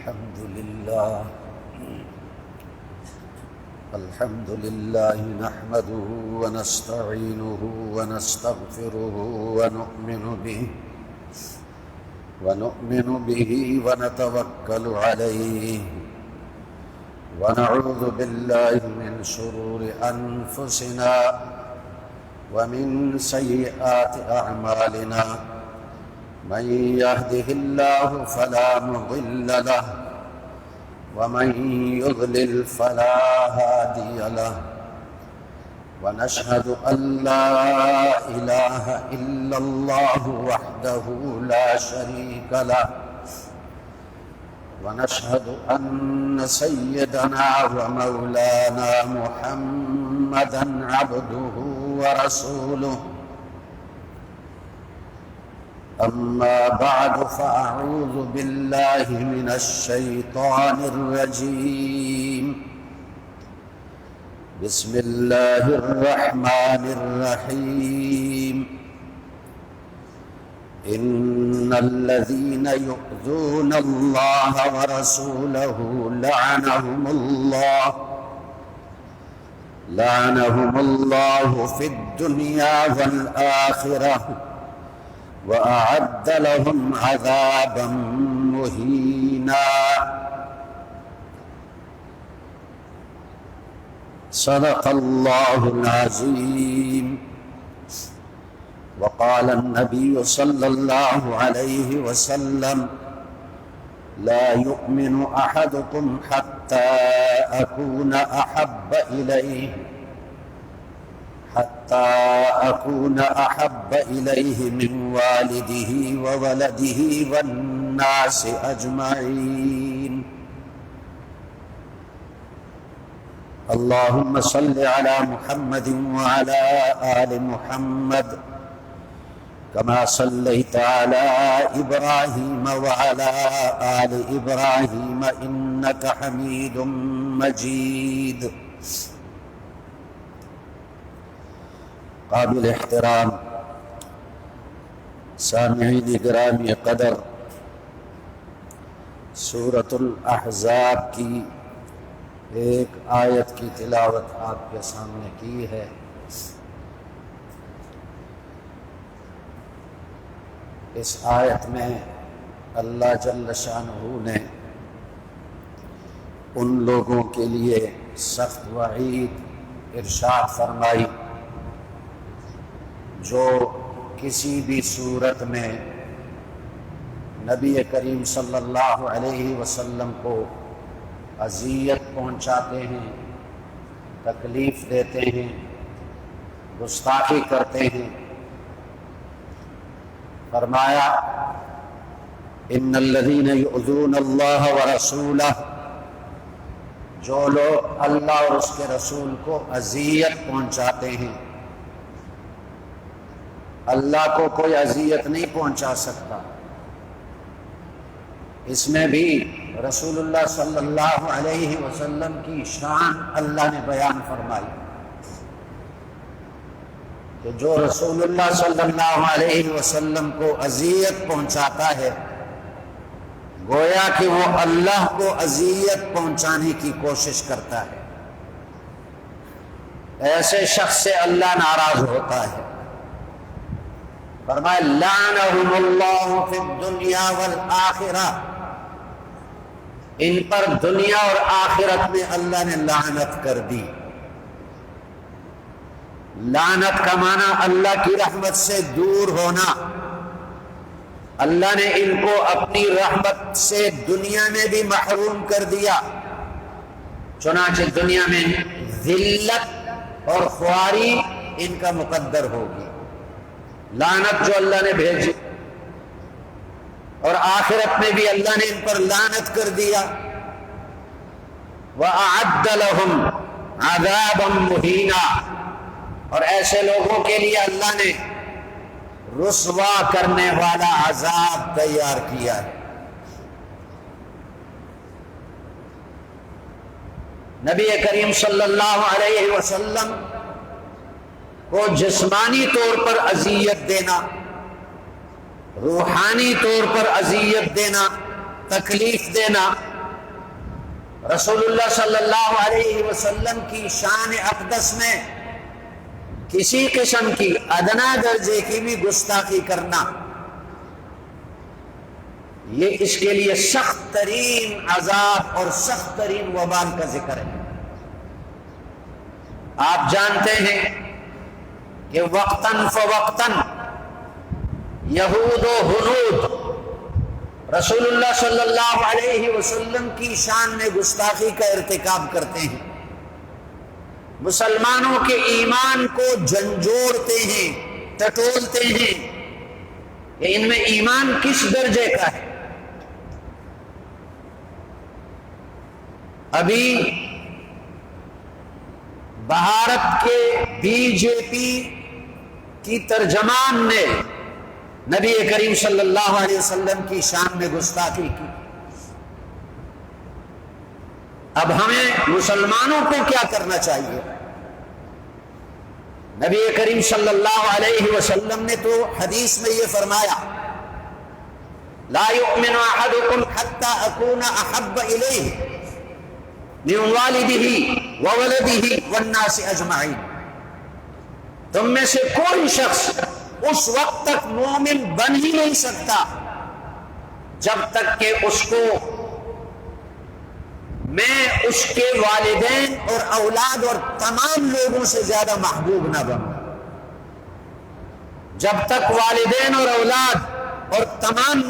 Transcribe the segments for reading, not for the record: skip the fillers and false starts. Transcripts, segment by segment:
الحمد لله نحمده ونستعينه ونستغفره ونؤمن به ونتوكل عليه ونعوذ بالله من شرور أنفسنا ومن سيئات أعمالنا من يهده الله فلا مضل له ومن يضلل فلا هادي له ونشهد أن لا إله إلا الله وحده لا شريك له ونشهد أن سيدنا ومولانا محمدا عبده ورسوله أما بعد فأعوذ بالله من الشيطان الرجيم بسم الله الرحمن الرحيم إن الذين يؤذون الله ورسوله لعنهم الله في الدنيا والآخرة وأعد لهم عذابا مهينا صدق الله العظيم وقال النبي صلى الله عليه وسلم لا يؤمن أحدكم حتى أكون أحب إليه من والده وولده والناس أجمعين اللهم صل على محمد وعلى آل محمد كما صليت على إبراهيم وعلى آل إبراهيم إنك حميد مجيد قابل احترام سامعین گرامی قدر، سورۃ الاحزاب کی ایک آیت کی تلاوت آپ کے سامنے کی ہے۔ اس آیت میں اللہ جل شانہ نے ان لوگوں کے لیے سخت وعید ارشاد فرمائی جو کسی بھی صورت میں نبی کریم صلی اللہ علیہ وسلم کو اذیت پہنچاتے ہیں، تکلیف دیتے ہیں، گستاخی کرتے ہیں۔ فرمایا ان الذین یؤذون اللہ ورسولہ، جو لوگ اللہ اور اس کے رسول کو اذیت پہنچاتے ہیں۔ اللہ کو کوئی اذیت نہیں پہنچا سکتا، اس میں بھی رسول اللہ صلی اللہ علیہ وسلم کی شان اللہ نے بیان فرمائی کہ جو رسول اللہ صلی اللہ علیہ وسلم کو اذیت پہنچاتا ہے گویا کہ وہ اللہ کو اذیت پہنچانے کی کوشش کرتا ہے، ایسے شخص سے اللہ ناراض ہوتا ہے۔ فرمایا لعنہم اللہ فی الدنیا والآخرہ، ان پر دنیا اور آخرت میں اللہ نے لعنت کر دی۔ لعنت کا معنی اللہ کی رحمت سے دور ہونا۔ اللہ نے ان کو اپنی رحمت سے دنیا میں بھی محروم کر دیا، چنانچہ دنیا میں ذلت اور خواری ان کا مقدر ہوگی، لعنت جو اللہ نے بھیجی، اور آخرت میں بھی اللہ نے ان پر لعنت کر دیا۔ وَأَعَدَّ لَهُمْ عَذَابًا مُهِينًا، اور ایسے لوگوں کے لیے اللہ نے رسوا کرنے والا عذاب تیار کیا ہے۔ نبی کریم صلی اللہ علیہ وسلم کو جسمانی طور پر اذیت دینا، روحانی طور پر اذیت دینا، تکلیف دینا رسول اللہ صلی اللہ علیہ وسلم کی شان اقدس میں کسی قسم کی ادنا درجے کی بھی گستاخی کرنا، یہ اس کے لیے سخت ترین عذاب اور سخت ترین وبال کا ذکر ہے۔ آپ جانتے ہیں کہ وقتاً فوقتاً یہود و ہنود رسول اللہ صلی اللہ علیہ وسلم کی شان میں گستاخی کا ارتکاب کرتے ہیں، مسلمانوں کے ایمان کو جھنجھوڑتے ہیں، ٹٹولتے ہیں کہ ان میں ایمان کس درجے کا ہے۔ ابھی بھارت کے بی جے پی کی ترجمان نے نبی کریم صلی اللہ علیہ وسلم کی شان میں گستاخی کی۔ اب ہمیں مسلمانوں کو کیا کرنا چاہیے؟ نبی کریم صلی اللہ علیہ وسلم نے تو حدیث میں یہ فرمایا، لا یؤمن احدکم حتی اکون احب الیہ من والدہ وولدہ والناس اجمعین، تم میں سے کوئی شخص اس وقت تک مومن بن ہی نہیں سکتا جب تک کہ اس کو میں اس کے والدین اور اولاد اور تمام لوگوں سے زیادہ محبوب نہ بنوں۔ جب تک والدین اور اولاد اور تمام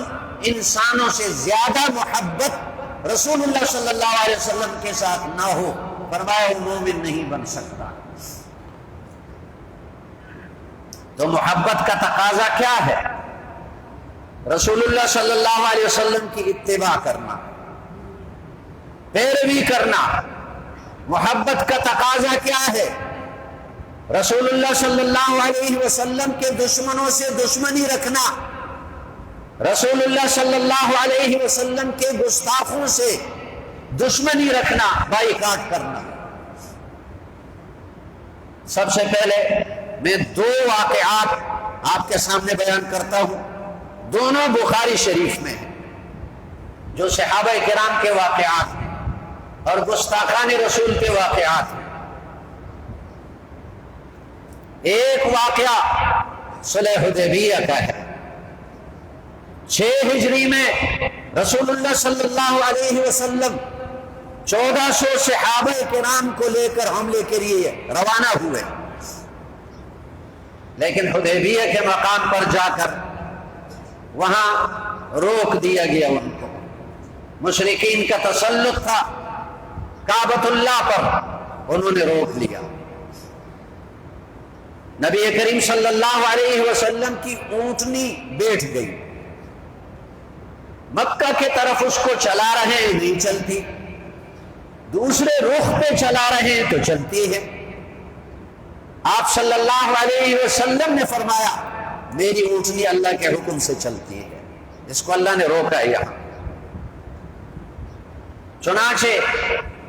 انسانوں سے زیادہ محبت رسول اللہ صلی اللہ علیہ وسلم کے ساتھ نہ ہو، فرمایا وہ مومن نہیں بن سکتا۔ تو محبت کا تقاضا کیا ہے؟ رسول اللہ صلی اللہ علیہ وسلم کی اتباع کرنا، پیروی کرنا۔ محبت کا تقاضا کیا ہے؟ رسول اللہ صلی اللہ علیہ وسلم کے دشمنوں سے دشمنی رکھنا، رسول اللہ صلی اللہ علیہ وسلم کے گستاخوں سے دشمنی رکھنا، بائیکاٹ کرنا۔ سب سے پہلے میں دو واقعات آپ کے سامنے بیان کرتا ہوں، دونوں بخاری شریف میں ہیں، جو صحابہ کرام کے واقعات ہیں اور گستاخان رسول کے واقعات ہیں۔ ایک واقعہ صلح حدیبیہ کا ہے۔ 6 ہجری میں رسول اللہ صلی اللہ علیہ وسلم 1400 صحابہ کرام کو لے کر حملے کے لیے روانہ ہوئے، لیکن حدیبیہ کے مقام پر جا کر وہاں روک دیا گیا ان کو۔ مشرکین کا تسلط تھا کعبۃ اللہ پر، انہوں نے روک لیا۔ نبی کریم صلی اللہ علیہ وسلم کی اونٹنی بیٹھ گئی، مکہ کے طرف اس کو چلا رہے ہیں، نہیں چلتی، دوسرے رخ پہ چلا رہے ہیں تو چلتی ہے۔ آپ صلی اللہ علیہ وسلم نے فرمایا میری اونٹنی اللہ کے حکم سے چلتی ہے، اس کو اللہ نے روکا یہاں۔ چنانچہ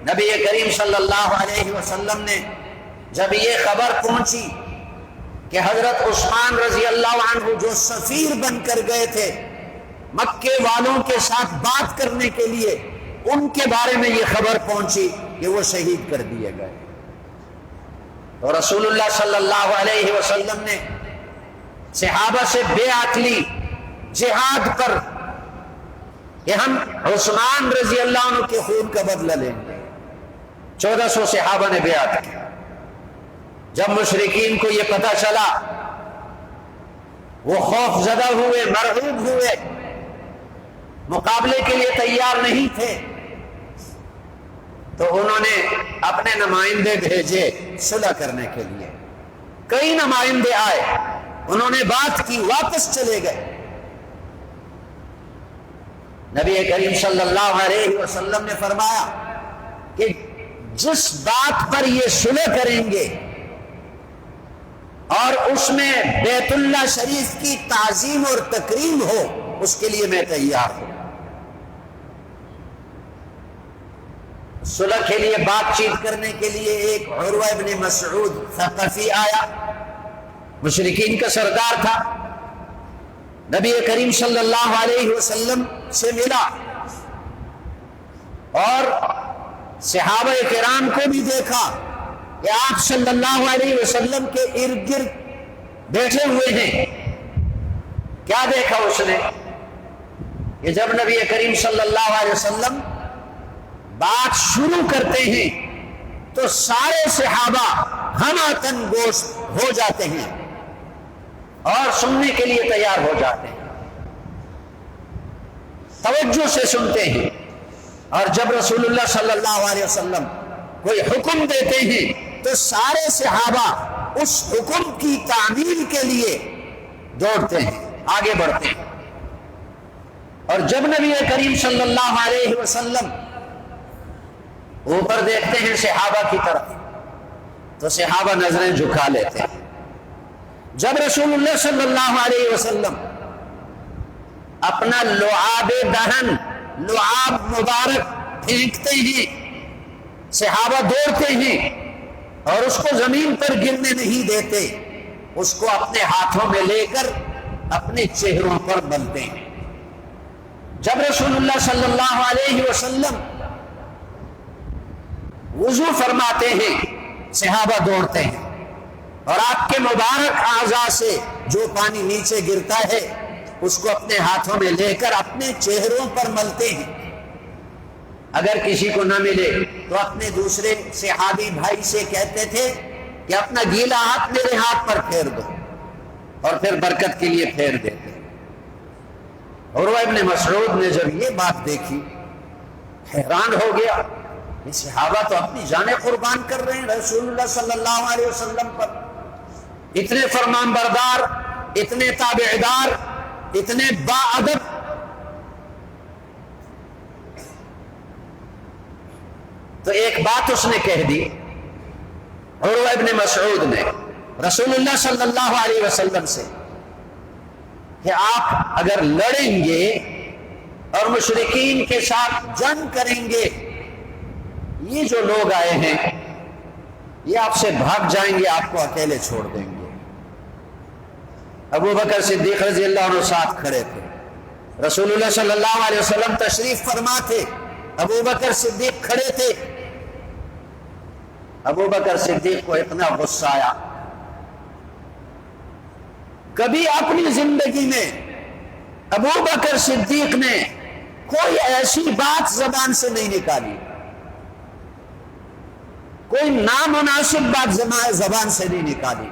نبی کریم صلی اللہ علیہ وسلم نے جب یہ خبر پہنچی کہ حضرت عثمان رضی اللہ عنہ جو سفیر بن کر گئے تھے مکے والوں کے ساتھ بات کرنے کے لیے، ان کے بارے میں یہ خبر پہنچی کہ وہ شہید کر دیے گئے، تو رسول اللہ صلی اللہ علیہ وسلم نے صحابہ سے بیعت لی جہاد پر کہ ہم عثمان رضی اللہ عنہ کے خون کا بدلہ لیں گے۔ 1400 صحابہ نے بیعت کی۔ جب مشرکین کو یہ پتہ چلا، وہ خوف زدہ ہوئے، مرعوب ہوئے، مقابلے کے لیے تیار نہیں تھے، تو انہوں نے اپنے نمائندے بھیجے صلح کرنے کے لیے۔ کئی نمائندے آئے، انہوں نے بات کی، واپس چلے گئے۔ نبی کریم صلی اللہ علیہ وسلم نے فرمایا کہ جس بات پر یہ صلح کریں گے اور اس میں بیت اللہ شریف کی تعظیم اور تکریم ہو، اس کے لیے میں تیار ہوں۔ صلح کے لیے بات چیت کرنے کے لیے ایک عروہ ابن مسعود ثقفی آیا، مشرکین کا سردار تھا، نبی کریم صلی اللہ علیہ وسلم سے ملا اور صحابہ کرام کو بھی دیکھا کہ آپ صلی اللہ علیہ وسلم کے ارد گرد بیٹھے ہوئے ہیں۔ کیا دیکھا اس نے کہ جب نبی کریم صلی اللہ علیہ وسلم بات شروع کرتے ہیں تو سارے صحابہ ہمہ گوش ہو جاتے ہیں اور سننے کے لیے تیار ہو جاتے ہیں، توجہ سے سنتے ہیں۔ اور جب رسول اللہ صلی اللہ علیہ وسلم کوئی حکم دیتے ہیں تو سارے صحابہ اس حکم کی تعمیل کے لیے دوڑتے ہیں، آگے بڑھتے ہیں۔ اور جب نبی کریم صلی اللہ علیہ وسلم اوپر دیکھتے ہیں صحابہ کی طرف تو صحابہ نظریں جھکا لیتے ہیں۔ جب رسول اللہ صلی اللہ علیہ وسلم اپنا لعاب دہن، لعاب مبارک پھینکتے ہیں، صحابہ دوڑتے ہیں اور اس کو زمین پر گرنے نہیں دیتے، اس کو اپنے ہاتھوں میں لے کر اپنے چہروں پر ملتے ہیں۔ جب رسول اللہ صلی اللہ علیہ وسلم وضو فرماتے ہیں، صحابہ دوڑتے ہیں اور آپ کے مبارک اعضاء سے جو پانی نیچے گرتا ہے اس کو اپنے ہاتھوں میں لے کر اپنے چہروں پر ملتے ہیں۔ اگر کسی کو نہ ملے تو اپنے دوسرے صحابی بھائی سے کہتے تھے کہ اپنا گیلا ہاتھ میرے ہاتھ پر پھیر دو، اور پھر برکت کے لیے پھیر دیتے۔ عروہ ابن مسعود نے جب یہ بات دیکھی حیران ہو گیا، یہ صحابہ تو اپنی جانیں قربان کر رہے ہیں رسول اللہ صلی اللہ علیہ وسلم پر، اتنے فرمان بردار، اتنے تابعدار، اتنے باادب۔ تو ایک بات اس نے کہہ دی، عروہ ابن مسعود نے رسول اللہ صلی اللہ علیہ وسلم سے کہ آپ اگر لڑیں گے اور مشرکین کے ساتھ جنگ کریں گے، یہ جو لوگ آئے ہیں یہ آپ سے بھاگ جائیں گے، آپ کو اکیلے چھوڑ دیں گے۔ ابو بکر صدیق رضی اللہ عنہ ساتھ کھڑے تھے، رسول اللہ صلی اللہ علیہ وسلم تشریف فرما تھے، ابو بکر صدیق کھڑے تھے۔ ابو بکر صدیق کو اتنا غصہ آیا، کبھی اپنی زندگی میں ابو بکر صدیق نے کوئی ایسی بات زبان سے نہیں نکالی، کوئی نامناسب بات زبان سے نہیں نکالی۔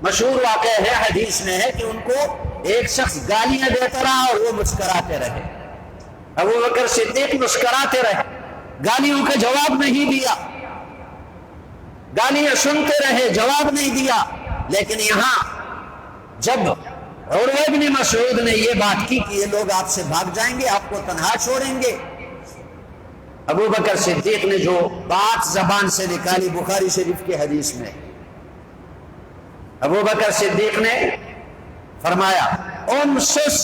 مشہور واقعہ ہے، حدیث میں ہے کہ ان کو ایک شخص گالیاں دیتا رہا اور وہ مسکراتے رہے، ابو بکر صدیق مسکراتے رہے، گالیوں کا جواب نہیں دیا، گالیاں سنتے رہے، جواب نہیں دیا۔ لیکن یہاں جب عروہ ابن مسعود نے یہ بات کی کہ یہ لوگ آپ سے بھاگ جائیں گے، آپ کو تنہا چھوڑیں گے، ابو بکر صدیق نے جو بات زبان سے نکالی، بخاری شریف کی حدیث میں ابو بکر صدیق نے فرمایا، امسس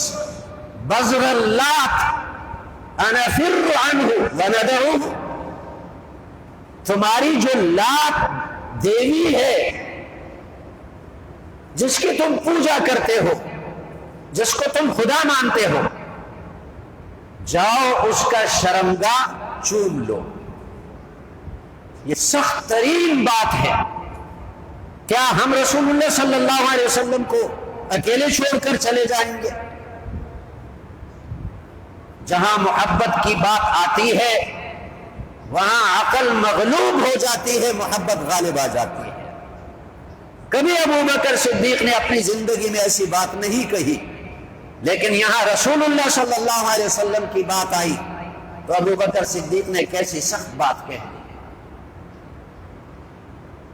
بذر اللات انا فر عنہ وندعوہ، تمہاری جو لات دیوی ہے جس کی تم پوجا کرتے ہو، جس کو تم خدا مانتے ہو، جاؤ اس کا شرمگاہ چوم لو۔ یہ سخت ترین بات ہے۔ کیا ہم رسول اللہ صلی اللہ علیہ وسلم کو اکیلے چھوڑ کر چلے جائیں گے؟ جہاں محبت کی بات آتی ہے وہاں عقل مغلوب ہو جاتی ہے، محبت غالب آ جاتی ہے۔ کبھی ابو بکر صدیق نے اپنی زندگی میں ایسی بات نہیں کہی، لیکن یہاں رسول اللہ صلی اللہ علیہ وسلم کی بات آئی تو ابو بکر صدیق نے کیسی سخت بات کہی۔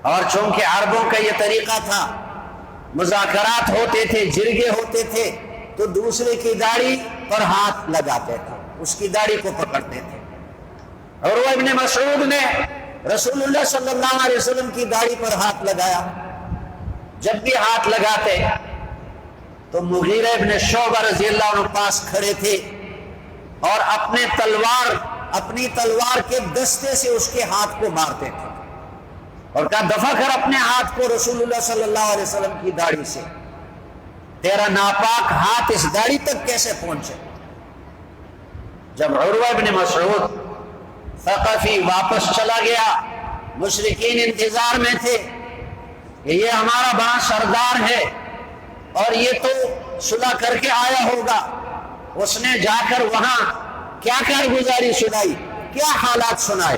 اور چونکہ عربوں کا یہ طریقہ تھا، مذاکرات ہوتے تھے، جرگے ہوتے تھے تو دوسرے کی داڑھی پر ہاتھ لگاتے تھے، اس کی داڑھی کو پکڑتے تھے۔ اور وہ ابن مسعود نے رسول اللہ صلی اللہ علیہ وسلم کی داڑھی پر ہاتھ لگایا۔ جب بھی ہاتھ لگاتے تو مغیرہ ابن شعبہ رضی اللہ عنہ پاس کھڑے تھے اور اپنی تلوار کے دستے سے اس کے ہاتھ کو مارتے تھے اور کہا، دفع کر اپنے ہاتھ کو رسول اللہ صلی اللہ علیہ وسلم کی داڑھی سے، تیرا ناپاک ہاتھ اس داڑھی تک کیسے پہنچے؟ جب عروہ ابن مسعود ثقفی واپس چلا گیا. مشرکین انتظار میں تھے کہ یہ ہمارا بڑا سردار ہے اور یہ تو صلح کر کے آیا ہوگا. اس نے جا کر وہاں کیا کارگزاری سنائی, کیا حالات سنائے.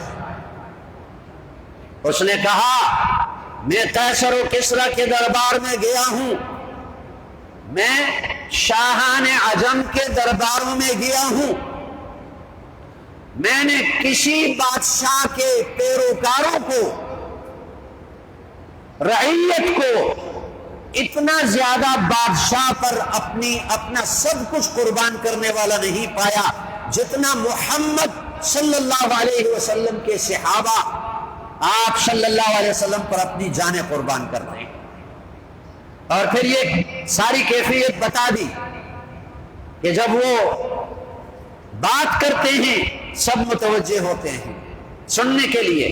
اس نے کہا میں قیصر و کسریٰ کے دربار میں گیا ہوں, میں شاہان عجم کے درباروں میں گیا ہوں, میں نے کسی بادشاہ کے پیروکاروں کو, رعیت کو اتنا زیادہ بادشاہ پر اپنا سب کچھ قربان کرنے والا نہیں پایا جتنا محمد صلی اللہ علیہ وسلم کے صحابہ آپ صلی اللہ علیہ وسلم پر اپنی جانیں قربان کرتے ہیں. اور پھر یہ ساری کیفیت بتا دی کہ جب وہ بات کرتے ہیں سب متوجہ ہوتے ہیں سننے کے لیے.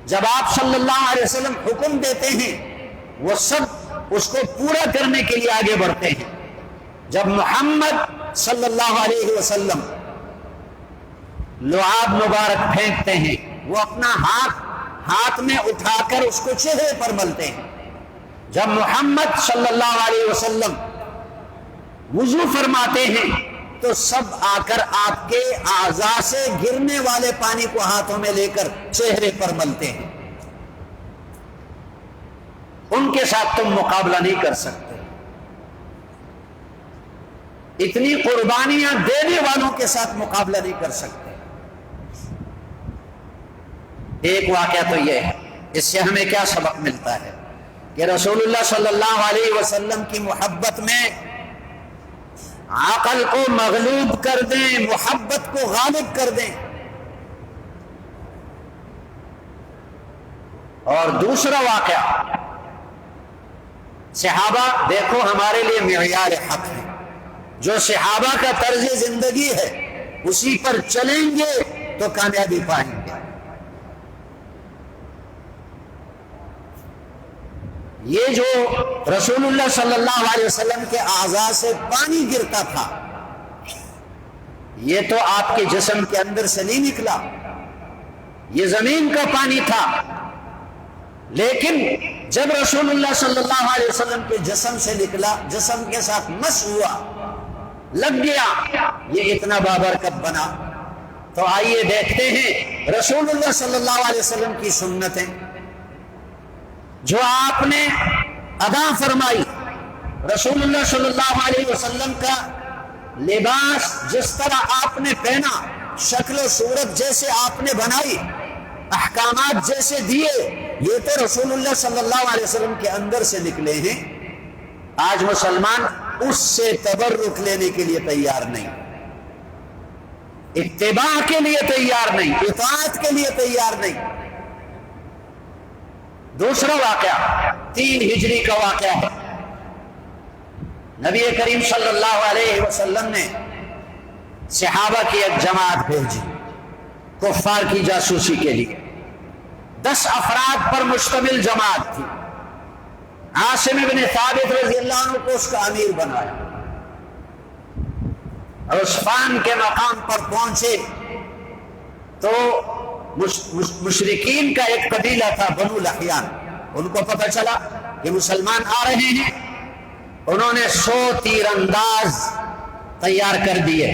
جب آپ صلی اللہ علیہ وسلم حکم دیتے ہیں وہ سب اس کو پورا کرنے کے لیے آگے بڑھتے ہیں. جب محمد صلی اللہ علیہ وسلم لعاب مبارک پھینکتے ہیں وہ اپنا ہاتھ میں اٹھا کر اس کو چہرے پر ملتے ہیں. جب محمد صلی اللہ علیہ وسلم وضو فرماتے ہیں تو سب آ کر آپ کے اعضاء سے گرنے والے پانی کو ہاتھوں میں لے کر چہرے پر ملتے ہیں. ان کے ساتھ تم مقابلہ نہیں کر سکتے. اتنی قربانیاں دینے والوں کے ساتھ مقابلہ نہیں کر سکتے. ایک واقعہ تو یہ ہے, اس سے ہمیں کیا سبق ملتا ہے کہ رسول اللہ صلی اللہ علیہ وسلم کی محبت میں عقل کو مغلوب کر دیں, محبت کو غالب کر دیں. اور دوسرا واقعہ, صحابہ دیکھو ہمارے لیے معیار حق ہے. جو صحابہ کا طرز زندگی ہے اسی پر چلیں گے تو کامیابی پائیں گے. یہ جو رسول اللہ صلی اللہ علیہ وسلم کے اعضاء سے پانی گرتا تھا یہ تو آپ کے جسم کے اندر سے نہیں نکلا, یہ زمین کا پانی تھا. لیکن جب رسول اللہ صلی اللہ علیہ وسلم کے جسم سے نکلا, جسم کے ساتھ مس ہوا, لگ گیا, یہ اتنا بابرکت بنا. تو آئیے دیکھتے ہیں رسول اللہ صلی اللہ علیہ وسلم کی سنتیں جو آپ نے ادا فرمائی. رسول اللہ صلی اللہ علیہ وسلم کا لباس جس طرح آپ نے پہنا, شکل و صورت جیسے آپ نے بنائی, احکامات جیسے دیے, یہ تو رسول اللہ صلی اللہ علیہ وسلم کے اندر سے نکلے ہیں. آج مسلمان اس سے تبرک لینے کے لیے تیار نہیں, اتباع کے لیے تیار نہیں, اطاعت کے لیے تیار نہیں. دوسرا واقعہ 3 ہجری کا واقعہ ہے. نبی کریم صلی اللہ علیہ وسلم نے صحابہ کی ایک جماعت بھیجی کفار کی جاسوسی کے لیے. 10 افراد پر مشتمل جماعت تھی. عاصم بن ثابت رضی اللہ عنہ کو اس کا امیر بنایا. عثفان کے مقام پر پہنچے تو مشرکین کا ایک قبیلہ تھا بنو لحیان, ان کو پتہ چلا کہ مسلمان آ رہے ہیں. انہوں نے 100 تیر انداز تیار کر دیے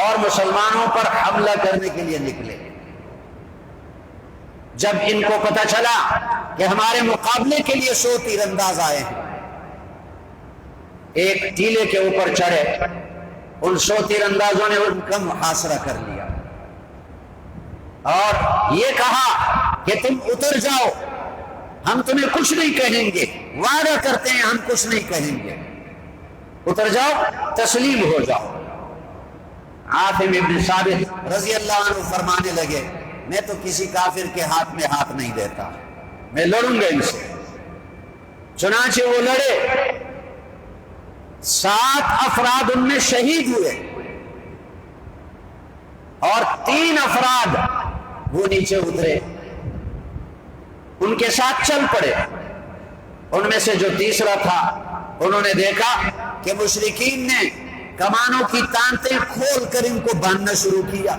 اور مسلمانوں پر حملہ کرنے کے لیے نکلے. جب ان کو پتہ چلا کہ ہمارے مقابلے کے لیے 100 تیر انداز آئے ہیں, ایک ٹیلے کے اوپر چڑھے. ان 100 تیر اندازوں نے ان کا محاصرہ کر لیا اور یہ کہا کہ تم اتر جاؤ, ہم تمہیں کچھ نہیں کہیں گے, وعدہ کرتے ہیں ہم کچھ نہیں کہیں گے, اتر جاؤ, تسلیم ہو جاؤ. عاصم ابن ثابت رضی اللہ عنہ فرمانے لگے میں تو کسی کافر کے ہاتھ میں ہاتھ نہیں دیتا, میں لڑوں گا ان سے. چنانچہ وہ لڑے. 7 افراد ان میں شہید ہوئے اور 3 افراد وہ نیچے اترے, ان کے ساتھ چل پڑے. ان میں سے جو تیسرا تھا انہوں نے دیکھا کہ مشرکین نے کمانوں کی تانتیں کھول کر ان کو باندھنا شروع کیا.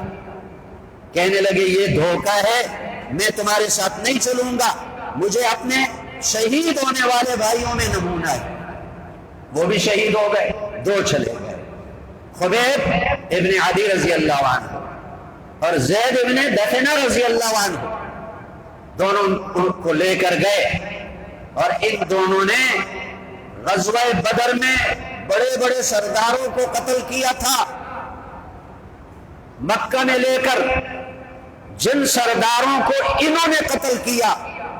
کہنے لگے یہ دھوکہ ہے، میں تمہارے ساتھ نہیں چلوں گا، مجھے اپنے شہید ہونے والے بھائیوں میں نمونہ ہے۔ وہ بھی شہید ہو گئے، دو چلے گئے، خبیب ابن عدی رضی اللہ عنہ اور زید ابن دفنہ رضی اللہ عنہ، دونوں ان کو لے کر گئے، اور ان دونوں نے غزوہ بدر میں بڑے بڑے سرداروں کو قتل کیا تھا۔ مکہ میں لے کر جن سرداروں کو انہوں نے قتل کیا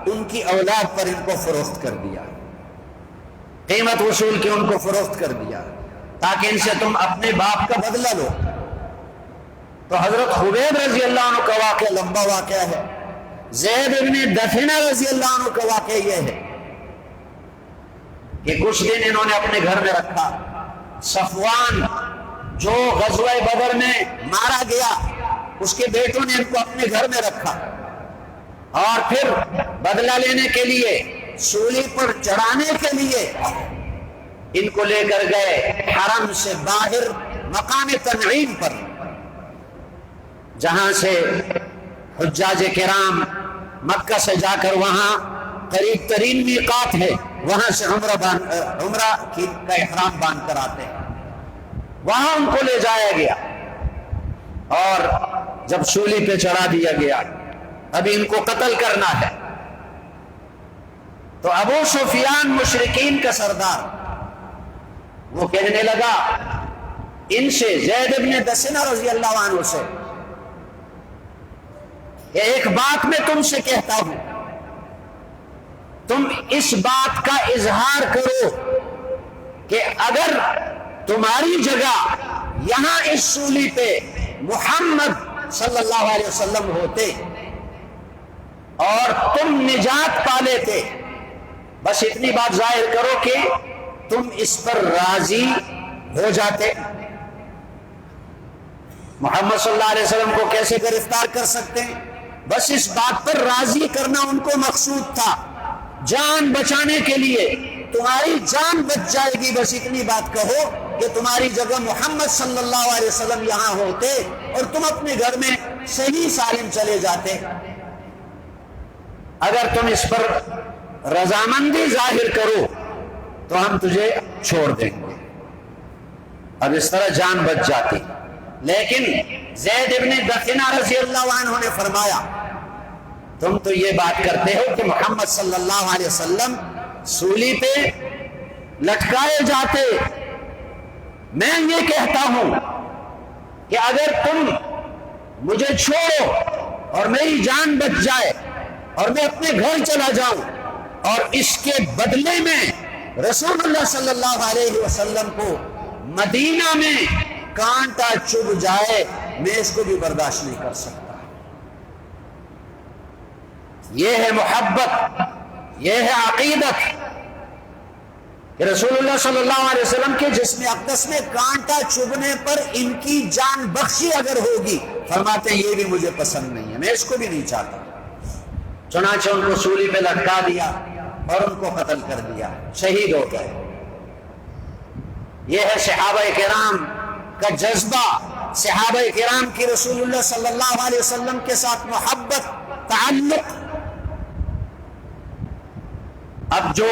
ان کی اولاد پر ان کو فروخت کر دیا، قیمت وصول کی ان کو فروخت کر دیا تاکہ ان سے تم اپنے باپ کا بدلہ لو۔ تو حضرت خبیب رضی اللہ عنہ کا واقعہ لمبا واقعہ ہے، زید ابن دفنہ رضی اللہ عنہ کا واقعہ یہ ہے کہ کچھ دن انہوں نے اپنے گھر میں رکھا۔ صفوان جو غزوہ بدر میں مارا گیا، اس کے بیٹوں نے ان کو اپنے گھر میں رکھا، اور پھر بدلہ لینے کے لیے، سولی پر چڑھانے کے لیے ان کو لے کر گئے حرم سے باہر مقام تنعیم پر، جہاں سے حجاج کرام مکہ سے جا کر وہاں قریب ترین میقات ہے، وہاں سے عمرہ کا احرام باندھ کر آتے ہیں، وہاں ان کو لے جایا گیا، اور جب سولی پہ چڑھا دیا گیا، ابھی ان کو قتل کرنا ہے، تو ابو سفیان مشرکین کا سردار وہ کہنے لگا ان سے، زید ابن دسنہ رضی اللہ عنہ سے، کہ ایک بات میں تم سے کہتا ہوں، تم اس بات کا اظہار کرو کہ اگر تمہاری جگہ یہاں اس سولی پہ محمد صلی اللہ علیہ وسلم ہوتے اور تم نجات پا لیتے، بس اتنی بات ظاہر کرو کہ تم اس پر راضی ہو جاتے۔ محمد صلی اللہ علیہ وسلم کو کیسے گرفتار کر سکتے ہیں؟ بس اس بات پر راضی کرنا ان کو مقصود تھا، جان بچانے کے لیے، تمہاری جان بچ جائے گی، بس اتنی بات کہو کہ تمہاری جگہ محمد صلی اللہ علیہ وسلم یہاں ہوتے اور تم اپنے گھر میں صحیح سالم چلے جاتے۔ اگر تم اس پر رضامندی ظاہر کرو تو ہم تجھے چھوڑ دیں گے، اب اس طرح جان بچ جاتی۔ لیکن زید ابن دفنہ رضی اللہ عنہ نے فرمایا تم تو یہ بات کرتے ہو کہ محمد صلی اللہ علیہ وسلم سولی پہ لٹکائے جاتے، میں یہ کہتا ہوں کہ اگر تم مجھے چھوڑو اور میری جان بچ جائے اور میں اپنے گھر چلا جاؤں اور اس کے بدلے میں رسول اللہ صلی اللہ علیہ وسلم کو مدینہ میں کانٹا چبھ جائے، میں اس کو بھی برداشت نہیں کر سکتا۔ یہ ہے محبت، یہ ہے عقیدت کہ رسول اللہ صلی اللہ علیہ وسلم کے جسم اقدس میں کانٹا چبھنے پر ان کی جان بخشی اگر ہوگی، فرماتے ہیں یہ بھی مجھے پسند نہیں ہے، میں اس کو بھی نہیں چاہتا۔ چنانچہ ان کو سولی پہ لٹکا دیا اور ان کو قتل کر دیا، شہید ہو گئے۔ یہ ہے صحابہ کرام کا جذبہ، صحابہ کرام کی رسول اللہ صلی اللہ علیہ وسلم کے ساتھ محبت، تعلق۔ اب جو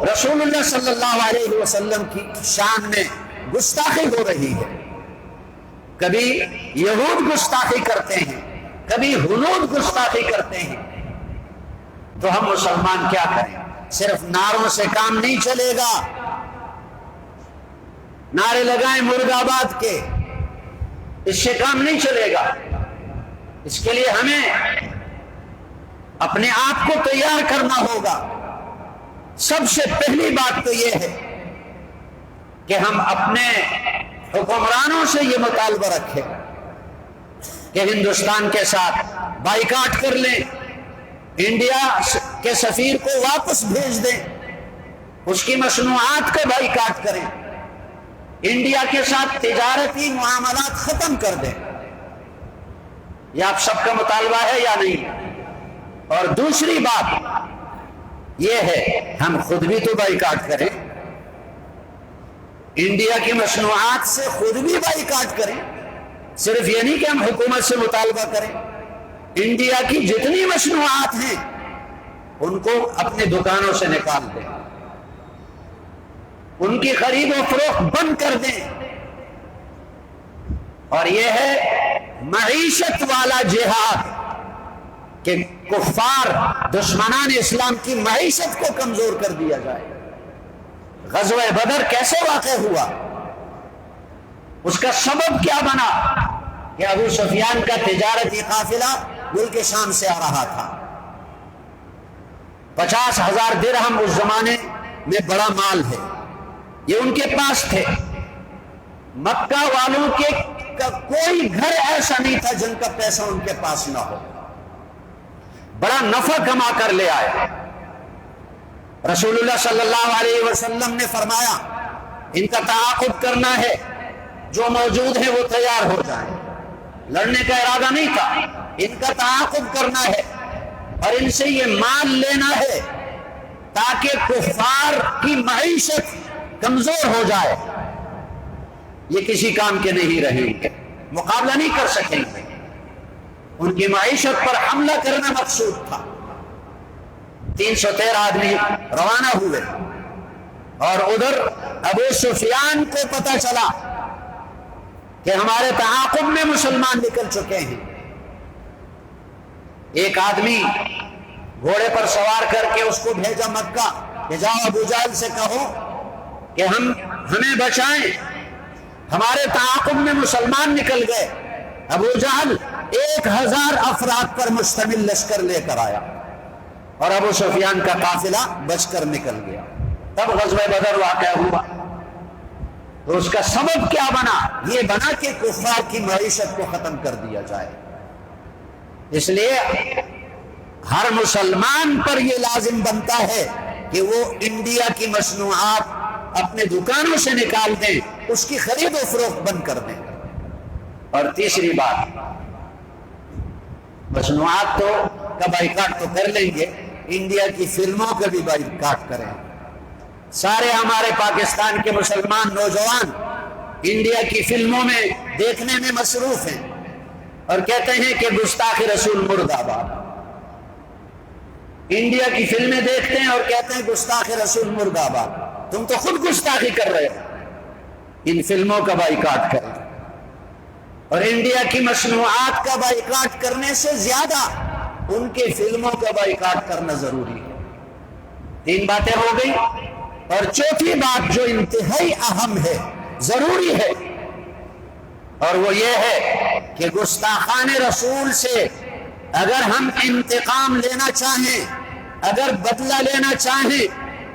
رسول اللہ صلی اللہ علیہ وسلم کی شان میں گستاخی ہو رہی ہے، کبھی یہود گستاخی کرتے ہیں، کبھی ہنود گستاخی کرتے ہیں، تو ہم مسلمان کیا کریں؟ صرف نعروں سے کام نہیں چلے گا، نعرے لگائیں مرد آباد کے، اس سے کام نہیں چلے گا۔ اس کے لیے ہمیں اپنے آپ کو تیار کرنا ہوگا۔ سب سے پہلی بات تو یہ ہے کہ ہم اپنے حکمرانوں سے یہ مطالبہ رکھیں کہ ہندوستان کے ساتھ بائیکاٹ کر لیں، انڈیا کے سفیر کو واپس بھیج دیں، اس کی مصنوعات کا بائیکاٹ کریں، انڈیا کے ساتھ تجارتی معاملات ختم کر دیں۔ یہ آپ سب کا مطالبہ ہے یا نہیں؟ اور دوسری بات یہ ہے ہم خود بھی تو بائیکاٹ کریں، انڈیا کی مصنوعات سے خود بھی بائیکاٹ کریں، صرف یہ نہیں کہ ہم حکومت سے مطالبہ کریں، انڈیا کی جتنی مصنوعات ہیں ان کو اپنے دکانوں سے نکال دیں، ان کی خرید و فروخت بند کر دیں. اور یہ ہے معیشت والا جہاد کہ کفار دشمنان اسلام کی معیشت کو کمزور کر دیا جائے. غزوہ بدر کیسے واقع ہوا؟ اس کا سبب کیا بنا کہ ابو سفیان کا تجارتی قافلہ ملک شام سے آ رہا تھا. 50,000 درہم اس زمانے میں بڑا مال ہے، یہ ان کے پاس تھے. مکہ والوں کے کوئی گھر ایسا نہیں تھا جن کا پیسہ ان کے پاس نہ ہو. بڑا نفع کما کر لے آئے. رسول اللہ صلی اللہ علیہ وسلم نے فرمایا ان کا تعاقب کرنا ہے، جو موجود ہیں وہ تیار ہو جائیں. لڑنے کا ارادہ نہیں تھا، ان کا تعاقب کرنا ہے اور ان سے یہ مال لینا ہے تاکہ کفار کی معیشت کمزور ہو جائے. یہ کسی کام کے نہیں رہیں گے، مقابلہ نہیں کر سکیں گے. ان کی معیشت پر حملہ کرنا مقصود تھا. 313 آدمی روانہ ہوئے اور ادھر ابو سفیان کو پتہ چلا کہ ہمارے تعاقب میں مسلمان نکل چکے ہیں. ایک آدمی گھوڑے پر سوار کر کے اس کو بھیجا مکہ کہ جاؤ ابو جہل سے کہو کہ ہمیں بچائیں، ہمارے تعاقب میں مسلمان نکل گئے. ابو جہل 1000 افراد پر مشتمل لشکر لے کر آیا اور ابو سفیان کا قافلہ بچ کر نکل گیا. تب غزوہ بدر واقع ہوا. تو اس کا سبب کیا بنا؟ یہ بنا کہ کفار کی معیشت کو ختم کر دیا جائے. اس لیے ہر مسلمان پر یہ لازم بنتا ہے کہ وہ انڈیا کی مصنوعات اپنے دکانوں سے نکال دیں، اس کی خرید و فروخت بند کر دیں. اور تیسری بات، مصنوعات کا بائیکاٹ تو کر لیں گے، انڈیا کی فلموں کا بھی بائیکاٹ کریں. سارے ہمارے پاکستان کے مسلمان نوجوان انڈیا کی فلموں میں دیکھنے میں مصروف ہیں اور کہتے ہیں کہ گستاخ رسول مرد آباد. انڈیا کی فلمیں دیکھتے ہیں اور کہتے ہیں گستاخ رسول مرد آباد. تم تو خود گستاخی کر رہے ہو. ان فلموں کا بائیکاٹ کریں اور انڈیا کی مصنوعات کا بائیکاٹ کرنے سے زیادہ ان کے فلموں کا بائیکاٹ کرنا ضروری ہے. 3 باتیں ہو گئی. اور چوتھی بات جو انتہائی اہم ہے، ضروری ہے، اور وہ یہ ہے کہ گستاخان رسول سے اگر ہم انتقام لینا چاہیں، اگر بدلہ لینا چاہیں،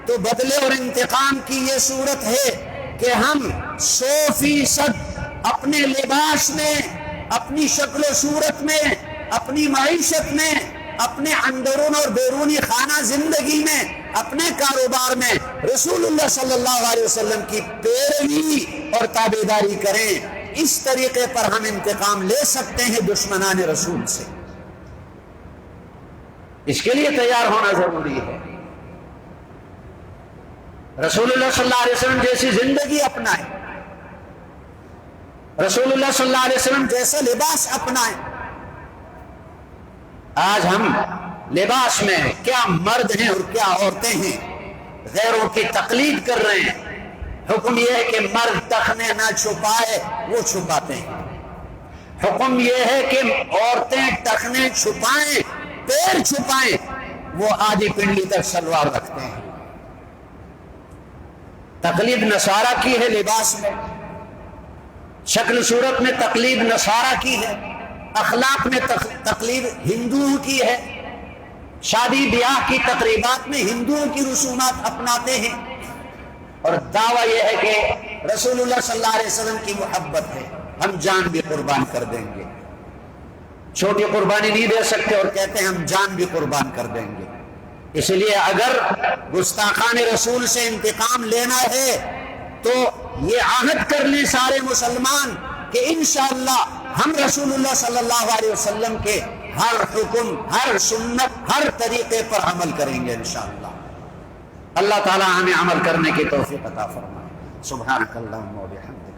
تو بدلے اور انتقام کی یہ صورت ہے کہ ہم 100% اپنے لباس میں، اپنی شکل و صورت میں، اپنی معیشت میں، اپنے اندرون اور بیرونی خانہ زندگی میں، اپنے کاروبار میں رسول اللہ صلی اللہ علیہ وسلم کی پیروی اور تابعداری کریں. اس طریقے پر ہم انتقام لے سکتے ہیں دشمنان رسول سے. اس کے لیے تیار ہونا ضروری ہے. رسول اللہ صلی اللہ علیہ وسلم جیسی زندگی اپنائیں، رسول اللہ صلی اللہ علیہ وسلم جیسا لباس اپنائیں. آج ہم لباس میں کیا مرد ہیں اور کیا عورتیں ہیں، غیروں کی تقلید کر رہے ہیں. حکم یہ ہے کہ مرد ٹخنے نہ چھپائے، وہ چھپاتے ہیں. حکم یہ ہے کہ عورتیں ٹخنے چھپائیں، پیر چھپائیں، وہ آدھی پنڈلی تک شلوار رکھتے ہیں. تقلید نصارہ کی ہے لباس میں، شکل صورت میں تقلید نصارہ کی ہے، اخلاق میں تقلید ہندوؤں کی ہے. شادی بیاہ کی تقریبات میں ہندوؤں کی رسومات اپناتے ہیں اور دعویٰ یہ ہے کہ رسول اللہ صلی اللہ علیہ وسلم کی محبت ہے، ہم جان بھی قربان کر دیں گے. چھوٹی قربانی نہیں دے سکتے اور کہتے ہیں ہم جان بھی قربان کر دیں گے. اس لیے اگر گستاخان رسول سے انتقام لینا ہے تو یہ عہد کر لیں سارے مسلمان کہ انشاءاللہ ہم رسول اللہ صلی اللہ علیہ وسلم کے ہر حکم، ہر سنت، ہر طریقے پر عمل کریں گے انشاءاللہ. اللہ تعالی ہمیں عمل کرنے کی توفیق عطا فرمائے. سبحانک اللہم و بحمدک.